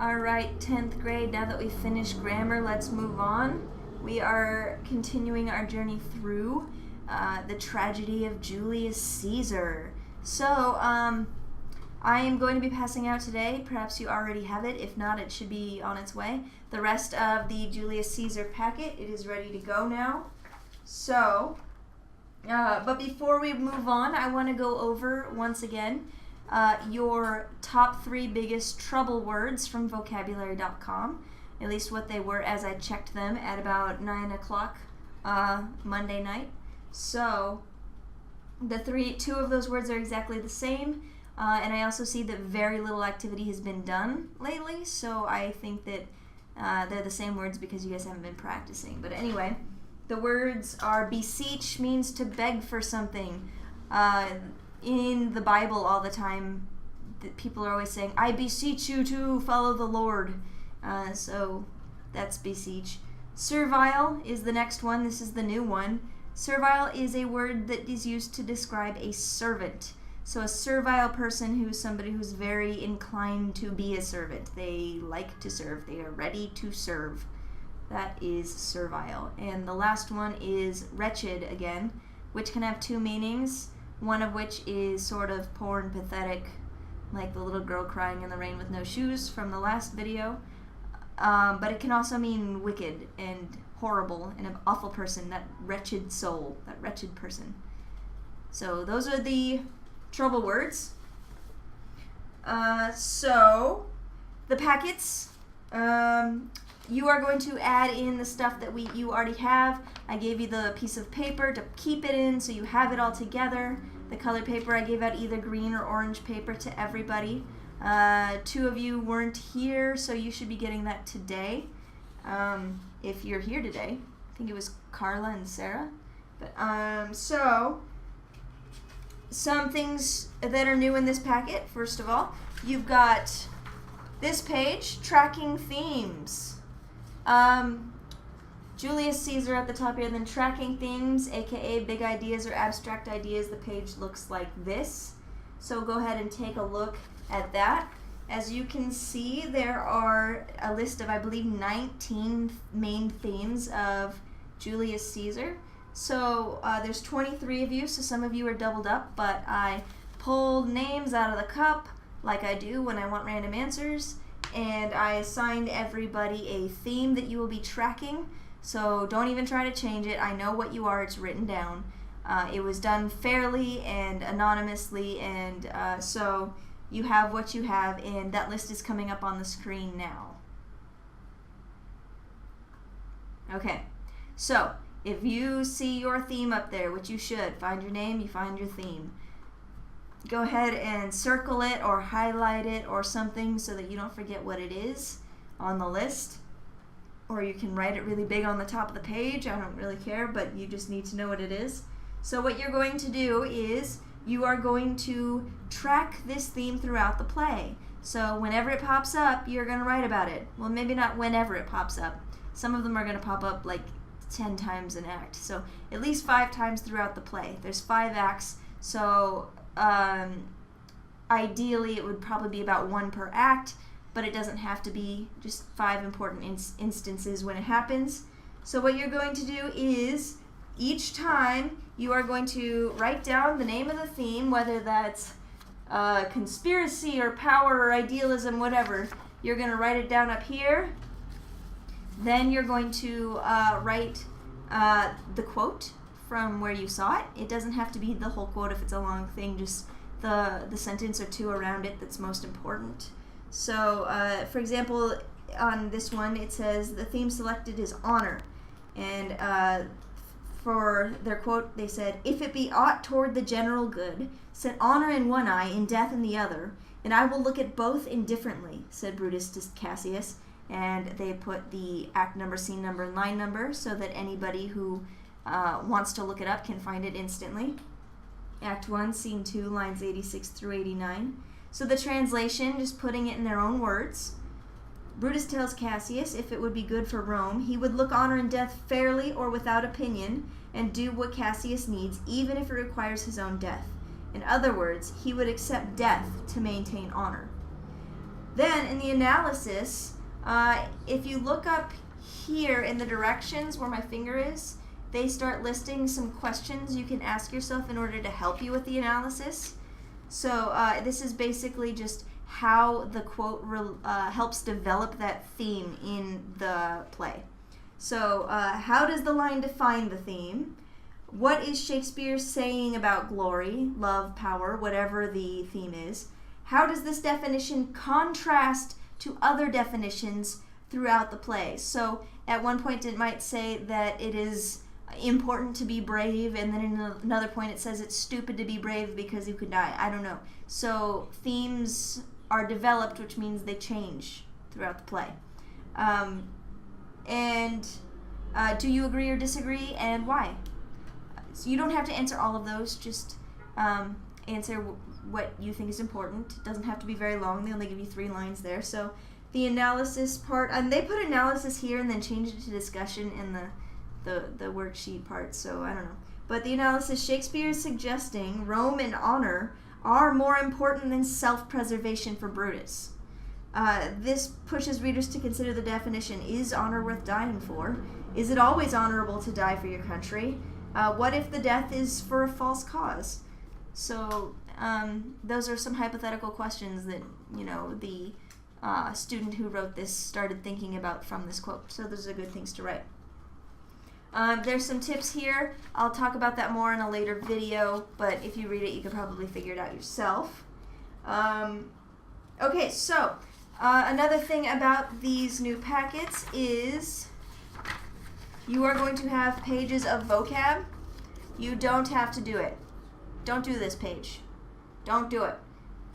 Alright, 10th grade, now that we've finished grammar, let's move on. We are continuing our journey through the tragedy of Julius Caesar. So, I am going to be passing out today, perhaps you already have it, if not it should be on its way, the rest of the Julius Caesar packet. It is ready to go now. So, but before we move on, I want to go over once again your top 3 biggest trouble words from vocabulary.com, at least what they were as I checked them at about 9 o'clock Monday night. So the 2 of those words are exactly the same, and I also see that very little activity has been done lately, so I think that they're the same words because you guys haven't been practicing. But anyway, the words are beseech means to beg for something. In the Bible all the time, people are always saying, I beseech you to follow the Lord. So that's beseech. Servile is the next one. This is the new one. Servile is a word that is used to describe a servant. So a servile person who's somebody who's very inclined to be a servant. They like to serve. They are ready to serve. That is servile. And the last one is wretched again, which can have 2 meanings. One of which is sort of poor and pathetic, like the little girl crying in the rain with no shoes from the last video. But it can also mean wicked and horrible and an awful person, that wretched soul, that wretched person. So those are the trouble words. So the packets, you are going to add in the stuff that you already have. I gave you the piece of paper to keep it in so you have it all together. The colored paper, I gave out either green or orange paper to everybody. 2 of you weren't here, so you should be getting that today. If you're here today. I think it was Carla and Sarah. But so some things that are new in this packet. First of all, you've got this page, tracking themes. Julius Caesar at the top here, then tracking themes, aka big ideas or abstract ideas. The page looks like this. So go ahead and take a look at that. As you can see, there are a list of, I believe, 19 main themes of Julius Caesar. So there's 23 of you, so some of you are doubled up, but I pulled names out of the cup like I do when I want random answers, and I assigned everybody a theme that you will be tracking. So don't even try to change it. I know what you are. It's written down. It was done fairly and anonymously, and so you have what you have, and that list is coming up on the screen now. Okay, so if you see your theme up there, which you should, find your name, you find your theme. Go ahead and circle it or highlight it or something so that you don't forget what it is on the list. Or you can write it really big on the top of the page. I don't really care, but you just need to know what it is. So what you're going to do is you are going to track this theme throughout the play. So whenever it pops up, you're going to write about it. Well, maybe not whenever it pops up. Some of them are going to pop up like 10 times an act. So at least 5 times throughout the play. There's 5 acts, so ideally it would probably be about 1 per act, but it doesn't have to be, just 5 important instances when it happens. So what you're going to do is, each time you are going to write down the name of the theme, whether that's conspiracy or power or idealism, whatever. You're going to write it down up here. Then you're going to write the quote from where you saw it. It doesn't have to be the whole quote if it's a long thing, just the sentence or 2 around it that's most important. So, for example, on this one, it says the theme selected is honor. And for their quote, they said, if it be aught toward the general good, set honor in one eye and death in the other, and I will look at both indifferently, said Brutus to Cassius. And they put the act number, scene number, and line number so that anybody who wants to look it up can find it instantly. Act 1, scene 2, lines 86 through 89. So the translation, just putting it in their own words. Brutus tells Cassius if it would be good for Rome, he would look honor and death fairly or without opinion, and do what Cassius needs, even if it requires his own death. In other words, he would accept death to maintain honor. Then in the analysis, if you look up here in the directions where my finger is, they start listing some questions you can ask yourself in order to help you with the analysis. So this is basically just how the quote helps develop that theme in the play. So how does the line define the theme? What is Shakespeare saying about glory, love, power, whatever the theme is? How does this definition contrast to other definitions throughout the play? So at one point it might say that it is important to be brave, and then in another point it says it's stupid to be brave because you could die. I don't know. So themes are developed, which means they change throughout the play. Do you agree or disagree, and why? So you don't have to answer all of those, just answer what you think is important. It doesn't have to be very long. They only give you 3 lines there. So the analysis part, they put analysis here and then changed it to discussion in the worksheet part, so I don't know. But the analysis, Shakespeare is suggesting Rome and honor are more important than self-preservation for Brutus. This pushes readers to consider the definition, is honor worth dying for? Is it always honorable to die for your country? What if the death is for a false cause? So those are some hypothetical questions that, the student who wrote this started thinking about from this quote. So those are good things to write. There's some tips here. I'll talk about that more in a later video, but if you read it, you can probably figure it out yourself. Okay, so another thing about these new packets is you are going to have pages of vocab. You don't have to do it. Don't do this page. Don't do it.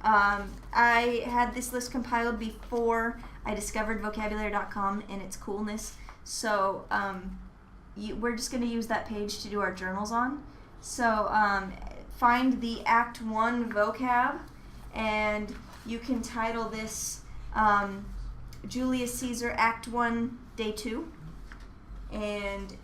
I had this list compiled before I discovered vocabulary.com and its coolness, so we're just going to use that page to do our journals on. So find the Act 1 vocab, and you can title this Julius Caesar Act 1 Day 2. And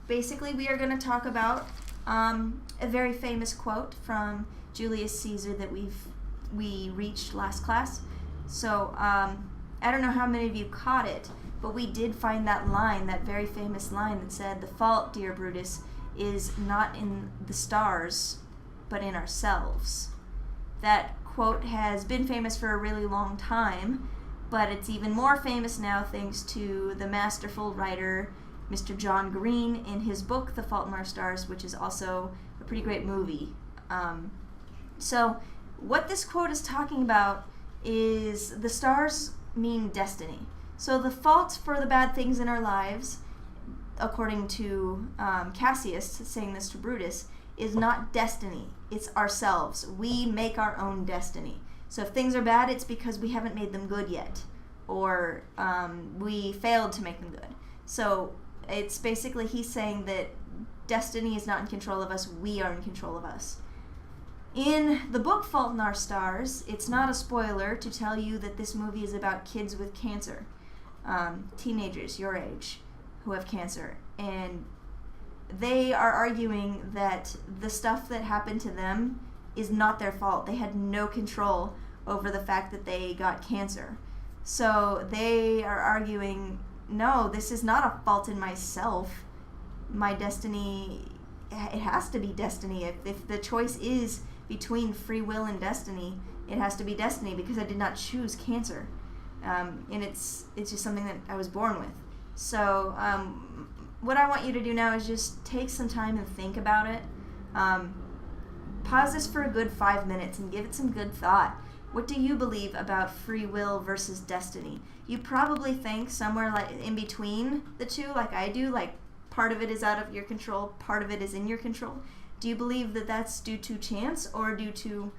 basically we are going to talk about a very famous quote from Julius Caesar that we reached last class. So I don't know how many of you caught it, but we did find that line, that very famous line that said, "The fault, dear Brutus, is not in the stars, but in ourselves." That quote has been famous for a really long time, but it's even more famous now thanks to the masterful writer Mr. John Green in his book, The Fault in Our Stars, which is also a pretty great movie. So what this quote is talking about is the stars mean destiny. So the fault for the bad things in our lives, according to Cassius saying this to Brutus, is not destiny. It's ourselves. We make our own destiny. So if things are bad, it's because we haven't made them good yet, or we failed to make them good. So it's basically he's saying that destiny is not in control of us. We are in control of us. In the book Fault in Our Stars, it's not a spoiler to tell you that this movie is about kids with cancer. Teenagers your age who have cancer, and they are arguing that the stuff that happened to them is not their fault. They had no control over the fact that they got cancer. So they are arguing, no, this is not a fault in myself. My destiny, it has to be destiny. If the choice is between free will and destiny, it has to be destiny because I did not choose cancer. And it's just something that I was born with. So what I want you to do now is just take some time and think about it. Pause this for a good 5 minutes and give it some good thought. What do you believe about free will versus destiny? You probably think somewhere like in between the two, like I do, like part of it is out of your control, part of it is in your control. Do you believe that that's due to chance, or due to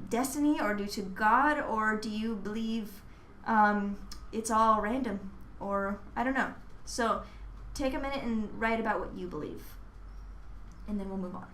destiny, or due to God, or do you believe it's all random, or I don't know. So take a minute and write about what you believe, and then we'll move on.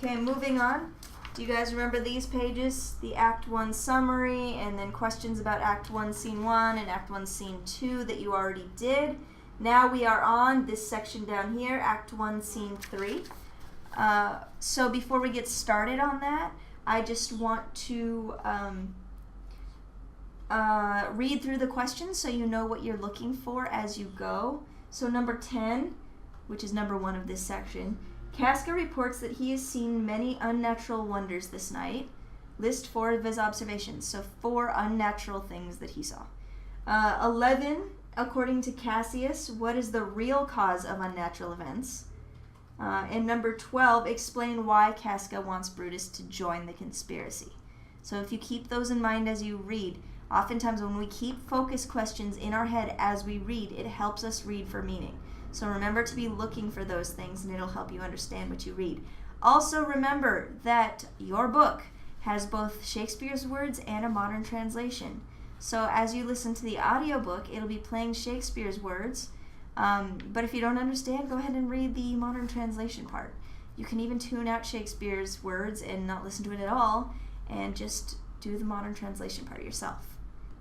Okay, moving on. Do you guys remember these pages? The Act 1 summary, and then questions about Act 1, Scene 1, and Act 1, Scene 2 that you already did. Now we are on this section down here, Act 1, Scene 3. So before we get started on that, I just want to read through the questions so you know what you're looking for as you go. So number 10, which is number 1 of this section, Casca reports that he has seen many unnatural wonders this night. List 4 of his observations, so 4 unnatural things that he saw. 11, according to Cassius, what is the real cause of unnatural events? And number 12, explain why Casca wants Brutus to join the conspiracy. So if you keep those in mind as you read, oftentimes when we keep focus questions in our head as we read, it helps us read for meaning. So remember to be looking for those things, and it'll help you understand what you read. Also remember that your book has both Shakespeare's words and a modern translation. So as you listen to the audiobook, it'll be playing Shakespeare's words, but if you don't understand, go ahead and read the modern translation part. You can even tune out Shakespeare's words and not listen to it at all, and just do the modern translation part yourself.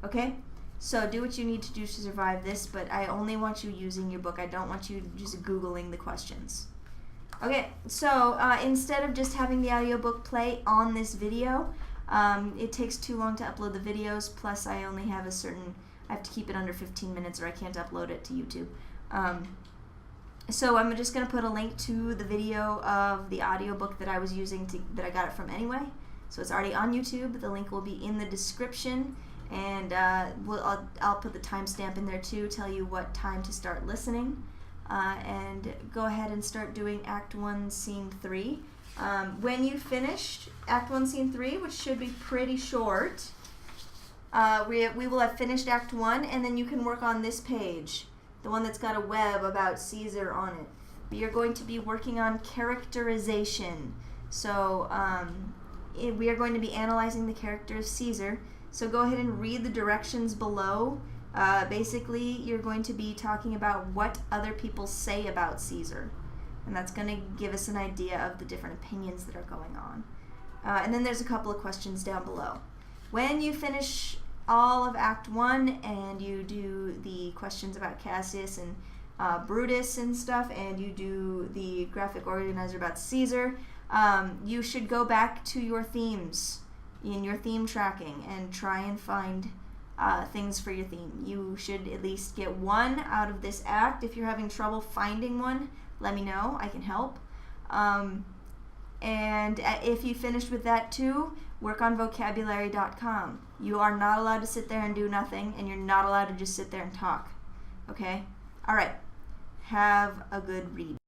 Okay? So do what you need to do to survive this, but I only want you using your book. I don't want you just Googling the questions. Okay, so instead of just having the audiobook play on this video, it takes too long to upload the videos, plus I only have I have to keep it under 15 minutes or I can't upload it to YouTube. So I'm just going to put a link to the video of the audiobook that I was using, that I got it from anyway. So it's already on YouTube. The link will be in the description, and I'll put the timestamp in there too, tell you what time to start listening. And go ahead and start doing Act 1, Scene 3. When you finish Act 1, Scene 3, which should be pretty short, we will have finished Act 1, and then you can work on this page, the one that's got a web about Caesar on it. We are going to be working on characterization. So we are going to be analyzing the character of Caesar. So go ahead and read the directions below. Basically, you're going to be talking about what other people say about Caesar. And that's going to give us an idea of the different opinions that are going on. And then there's a couple of questions down below. When you finish all of Act 1 and you do the questions about Cassius and Brutus and stuff, and you do the graphic organizer about Caesar, you should go back to your themes in your theme tracking and try and find things for your theme. You should at least get 1 out of this act. If you're having trouble finding one, let me know. I can help. And if you finished with that too, work on vocabulary.com. You are not allowed to sit there and do nothing, and you're not allowed to just sit there and talk. Okay? All right. Have a good read.